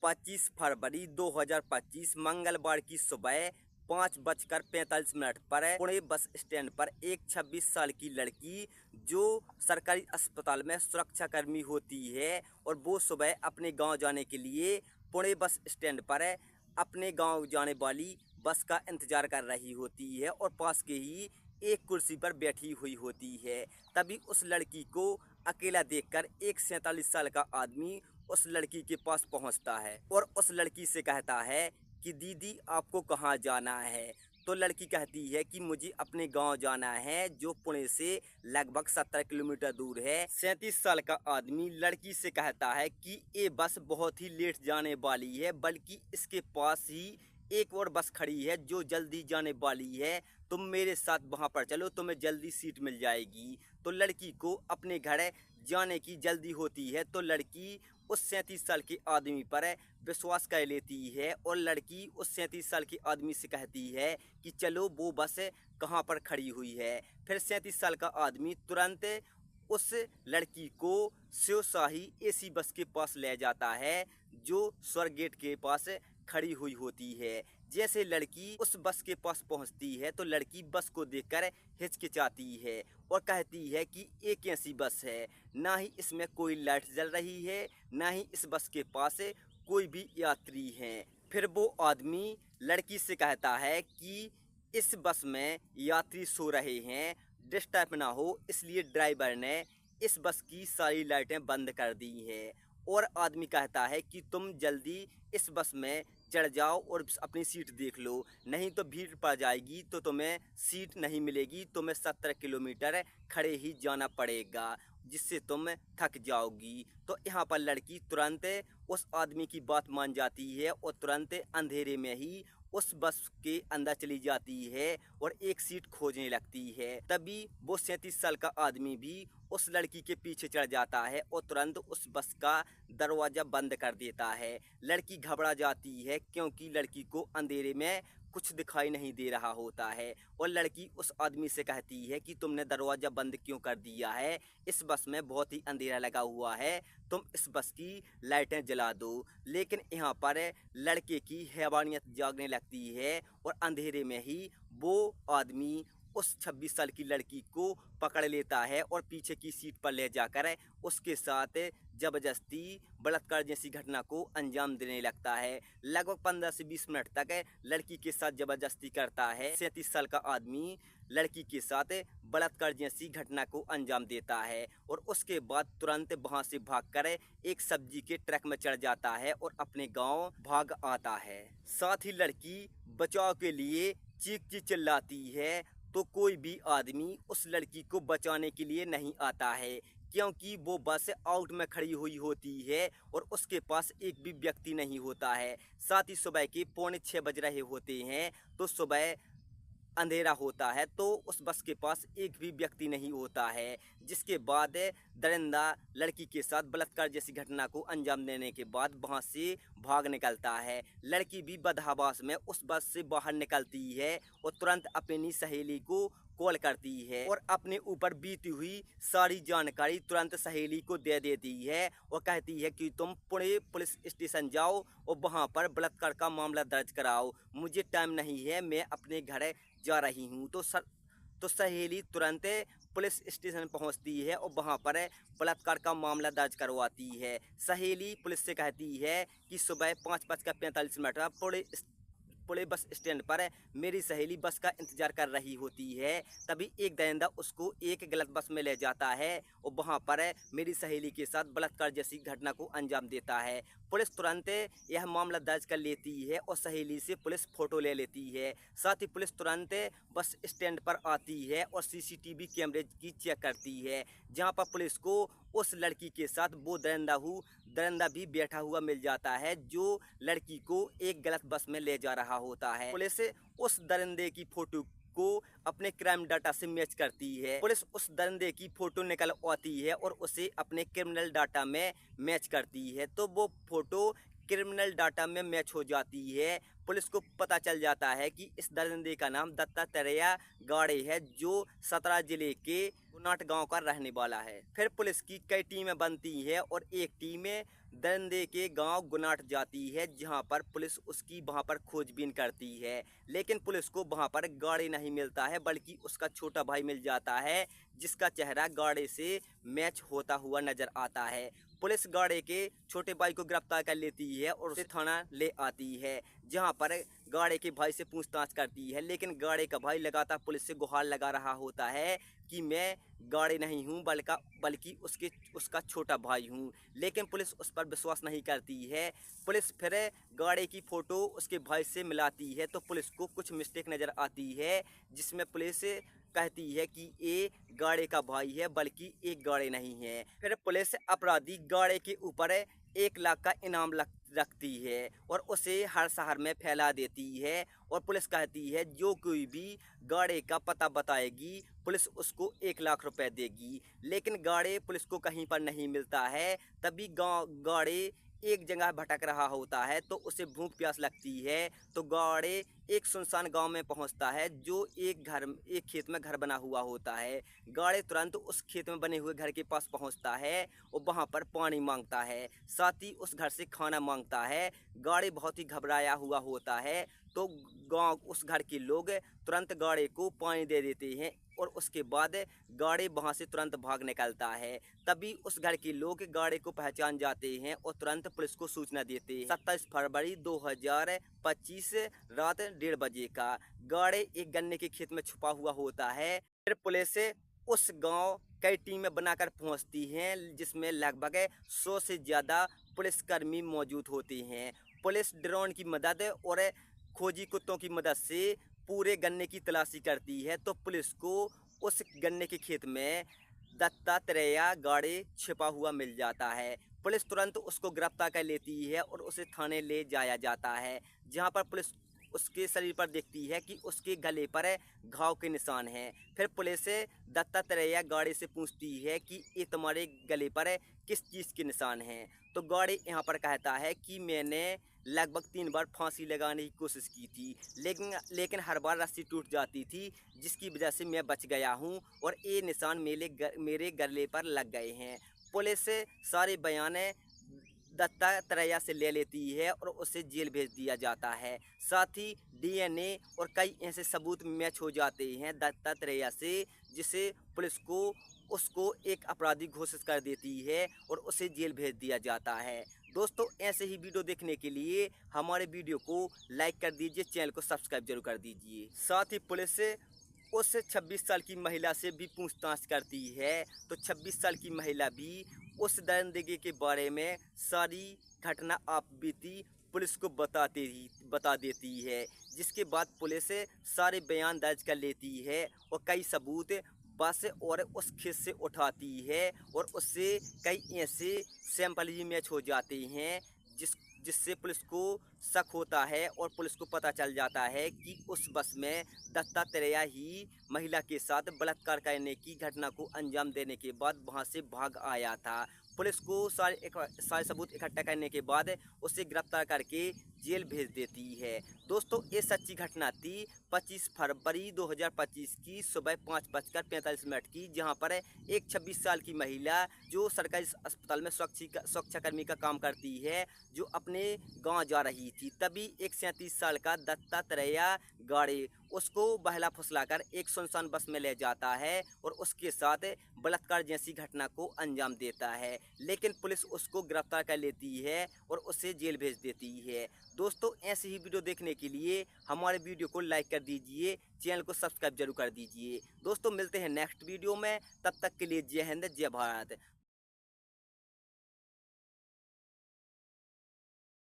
25 फरवरी 2025 मंगलवार की सुबह 5:45 पर पुणे बस स्टैंड पर एक 26 साल की लड़की जो सरकारी अस्पताल में सुरक्षाकर्मी होती है और वो सुबह अपने गांव जाने के लिए पुणे बस स्टैंड पर अपने गांव जाने वाली बस का इंतजार कर रही होती है और पास के ही एक कुर्सी पर बैठी हुई होती है। तभी उस लड़की को अकेला देखकर एक 47 साल का आदमी उस लड़की के पास पहुंचता है और उस लड़की से कहता है कि दीदी आपको कहाँ जाना है। तो लड़की कहती है कि मुझे अपने गांव जाना है जो पुणे से लगभग 17 किलोमीटर दूर है। 37 साल का आदमी लड़की से कहता है कि ये बस बहुत ही लेट जाने वाली है, बल्कि इसके पास ही एक और बस खड़ी है जो जल्दी जाने वाली है, तुम मेरे साथ वहां पर चलो, तुम्हें जल्दी सीट मिल जाएगी। तो लड़की को अपने घर जाने की जल्दी होती है, तो लड़की उस 37 साल के आदमी पर विश्वास कर लेती है और लड़की उस 37 साल के आदमी से कहती है कि चलो वो बस कहाँ पर खड़ी हुई है। फिर 37 साल का आदमी तुरंत उस लड़की को शिवशाही एसी बस के पास ले जाता है जो स्वर्ग गेट के पास खड़ी हुई होती है। जैसे लड़की उस बस के पास पहुंचती है तो लड़की बस को देखकर हिचकिचाती है और कहती है कि ये कैसी बस है, ना ही इसमें कोई लाइट जल रही है, ना ही इस बस के पास कोई भी यात्री हैं। फिर वो आदमी लड़की से कहता है कि इस बस में यात्री सो रहे हैं, डिस्टर्ब ना हो इसलिए ड्राइवर ने इस बस की सारी लाइटें बंद कर दी हैं। और आदमी कहता है कि तुम जल्दी इस बस में चढ़ जाओ और अपनी सीट देख लो, नहीं तो भीड़ पड़ जाएगी तो तुम्हें सीट नहीं मिलेगी, तुम्हें 17 किलोमीटर खड़े ही जाना पड़ेगा जिससे तुम थक जाओगी। तो यहाँ पर लड़की तुरंत उस आदमी की बात मान जाती है और तुरंत अंधेरे में ही उस बस के अंदर चली जाती है और एक सीट खोजने लगती है। तभी वो 37 साल का आदमी भी उस लड़की के पीछे चढ़ जाता है और तुरंत उस बस का दरवाज़ा बंद कर देता है। लड़की घबरा जाती है क्योंकि लड़की को अंधेरे में कुछ दिखाई नहीं दे रहा होता है और लड़की उस आदमी से कहती है कि तुमने दरवाज़ा बंद क्यों कर दिया है, इस बस में बहुत ही अंधेरा लगा हुआ है, तुम इस बस की लाइटें जला दो। लेकिन यहाँ पर लड़के की हैवानियत जागने लगती है और अंधेरे में ही वो आदमी उस 26 साल की लड़की को पकड़ लेता है और पीछे की सीट पर ले जाकर उसके साथ ज़बरदस्ती बलात्कार जैसी घटना को अंजाम देने लगता है। लगभग 15 से 20 मिनट तक लड़की के साथ ज़बरदस्ती करता है। 37 साल का आदमी लड़की के साथ बलात्कार जैसी घटना को अंजाम देता है और उसके बाद तुरंत वहां से भागकर एक सब्जी के ट्रक में चढ़ जाता है और अपने गांव भाग आता है। साथ ही लड़की बचाव के लिए चीख चिल्लाती है तो कोई भी आदमी उस लड़की को बचाने के लिए नहीं आता है क्योंकि वो बस आउट में खड़ी हुई होती है और उसके पास एक भी व्यक्ति नहीं होता है। साथ ही सुबह के 6:45 बज रहे होते हैं तो सुबह अंधेरा होता है तो उस बस के पास एक भी व्यक्ति नहीं होता है। जिसके बाद दरिंदा लड़की के साथ बलात्कार जैसी घटना को अंजाम देने के बाद वहां से भाग निकलता है। लड़की भी बदहवास में उस बस से बाहर निकलती है और तुरंत अपनी सहेली को कॉल करती है और अपने ऊपर बीती हुई सारी जानकारी तुरंत सहेली को दे देती है और कहती है कि तुम पुणे पुलिस स्टेशन जाओ और वहां पर बलात्कार का मामला दर्ज कराओ, मुझे टाइम नहीं है, मैं अपने घर जा रही हूँ। तो सहेली तुरंत पुलिस स्टेशन पहुंचती है और वहां पर बलात्कार का मामला दर्ज करवाती है। सहेली पुलिस से कहती है कि सुबह 5:45 पर पुणे बस स्टैंड पर मेरी सहेली बस का इंतजार कर रही होती है। तभी एक दरिंदा उसको एक गलत बस में ले जाता है और वहां पर मेरी सहेली के साथ बलात्कार जैसी घटना को अंजाम देता है। पुलिस तुरंत यह मामला दर्ज कर लेती है और सहेली से पुलिस फोटो ले लेती है। साथ ही पुलिस तुरंत बस स्टैंड पर आती है और सीसीटीवी कैमरे की चेक करती है जहां पर पुलिस को उस लड़की के साथ वो दरिंदा भी बैठा हुआ मिल जाता है जो लड़की को एक गलत बस में ले जा रहा होता है। पुलिस उस दरिंदे की फोटो को अपने क्राइम डाटा से मैच करती है। पुलिस उस दरिंदे की फोटो निकलवाती है और उसे अपने क्रिमिनल डाटा में मैच करती है तो वो फोटो क्रिमिनल डाटा में मैच हो जाती है। पुलिस को पता चल जाता है कि इस दरिंदे का नाम दत्तात्रेय गाड़े है, जो 17 जिले के गुनाट गांव का रहने वाला है। फिर पुलिस की कई टीमें बनती है और एक टीम दरिंदे के गांव गुनाट जाती है, जहां पर पुलिस उसकी वहां पर खोजबीन करती है। लेकिन पुलिस को वहां पर गाड़े नहीं मिलता है, बल्कि उसका छोटा भाई मिल जाता है, जिसका चेहरा गाड़े से मैच होता हुआ नजर आता है। पुलिस गाड़े के छोटे भाई को गिरफ्तार कर लेती है और उसे थाना ले आती है, जहां पर गाड़े के भाई से पूछताछ करती है। लेकिन गाड़े का भाई लगातार पुलिस से गुहार लगा रहा होता है कि मैं गाड़े नहीं हूं, बल्कि उसका छोटा भाई हूं। लेकिन पुलिस उस पर विश्वास नहीं करती है। पुलिस फिर गाड़े की फ़ोटो उसके भाई से मिलाती है, तो पुलिस को कुछ मिस्टेक नज़र आती है, जिसमें पुलिस कहती है कि ये गाड़े का भाई है, बल्कि एक गाड़े नहीं है। फिर पुलिस अपराधी गाड़े के ऊपर 1 लाख का इनाम रखती है और उसे हर शहर में फैला देती है। और पुलिस कहती है जो कोई भी गाड़े का पता बताएगी, पुलिस उसको 1 लाख रुपए देगी। लेकिन गाड़े पुलिस को कहीं पर नहीं मिलता है। तभी गाड़े एक जगह भटक रहा होता है, तो उसे भूख प्यास लगती है। तो गाड़े एक सुनसान गांव में पहुंचता है, जो एक खेत में घर बना हुआ होता है। गाड़े तुरंत उस खेत में बने हुए घर के पास पहुंचता है और वहां पर पानी मांगता है, साथ ही उस घर से खाना मांगता है। गाड़े बहुत ही घबराया हुआ होता है, तो उस घर के लोग तुरंत गाड़े को पानी दे देते हैं और उसके बाद गाड़े वहां से तुरंत भाग निकलता है। तभी उस घर के लोग गाड़े को पहचान जाते हैं और तुरंत पुलिस को सूचना देते हैं। 27 फरवरी 2025 रात 1:30 बजे का गाड़े एक गन्ने के खेत में छुपा हुआ होता है। फिर पुलिस उस गांव कई टीमें बनाकर पहुंचती हैं, जिसमें लगभग 100 से ज़्यादा पुलिसकर्मी मौजूद होते हैं। पुलिस ड्रोन की मदद और खोजी कुत्तों की मदद से पूरे गन्ने की तलाशी करती है, तो पुलिस को उस गन्ने के खेत में दत्तात्रेय गाड़े छिपा हुआ मिल जाता है। पुलिस तुरंत उसको गिरफ्तार कर लेती है और उसे थाने ले जाया जाता है, जहां पर पुलिस उसके शरीर पर देखती है कि उसके गले पर घाव के निशान हैं। फिर पुलिस दत्तात्रेय गाड़े से पूछती है कि ये तुम्हारे गले पर किस चीज़ के निशान हैं। तो गाड़े यहाँ पर कहता है कि मैंने लगभग 3 बार फांसी लगाने की कोशिश की थी, लेकिन हर बार रस्सी टूट जाती थी, जिसकी वजह से मैं बच गया हूँ और ये निशान मेरे गले पर लग गए हैं। पुलिस सारे बयान दत्तात्रेय से ले लेती है और उसे जेल भेज दिया जाता है। साथ ही डीएनए और कई ऐसे सबूत मैच हो जाते हैं दत्तात्रेय से, जिसे पुलिस को उसको एक अपराधी घोषित कर देती है और उसे जेल भेज दिया जाता है। दोस्तों, ऐसे ही वीडियो देखने के लिए हमारे वीडियो को लाइक कर दीजिए, चैनल को सब्सक्राइब जरूर कर दीजिए। साथ ही पुलिस उस 26 साल की महिला से भी पूछताछ करती है, तो 26 साल की महिला भी उस दरिंदगी के बारे में सारी घटना आप बीती पुलिस को बता देती है, जिसके बाद पुलिस सारे बयान दर्ज कर लेती है और कई सबूत बस और उस खेत से उठाती है और उससे कई ऐसे सैंपल ही मैच हो जाते हैं, जिससे पुलिस को शक होता है और पुलिस को पता चल जाता है कि उस बस में दत्तात्रेय ही महिला के साथ बलात्कार करने की घटना को अंजाम देने के बाद वहां से भाग आया था। पुलिस को सारे सबूत इकट्ठा करने के बाद उसे गिरफ्तार करके जेल भेज देती है। दोस्तों, ये सच्ची घटना थी 25 फरवरी 2025 की सुबह 5:45 की, जहां पर एक 26 साल की महिला जो सरकारी अस्पताल में सुरक्षाकर्मी का काम करती है, जो अपने गांव जा रही थी, तभी एक 37 साल का दत्तात्रेय गाड़े उसको बहला फुसलाकर एक सुनसान बस में ले जाता है और उसके साथ बलात्कार जैसी घटना को अंजाम देता है। लेकिन पुलिस उसको गिरफ्तार कर लेती है और उसे जेल भेज देती है। दोस्तों, ऐसी ही वीडियो देखने के लिए हमारे वीडियो को लाइक कर दीजिए, चैनल को सब्सक्राइब जरूर कर दीजिए। दोस्तों, मिलते हैं नेक्स्ट वीडियो में, तब तक के लिए जय हिंद, जय भारत।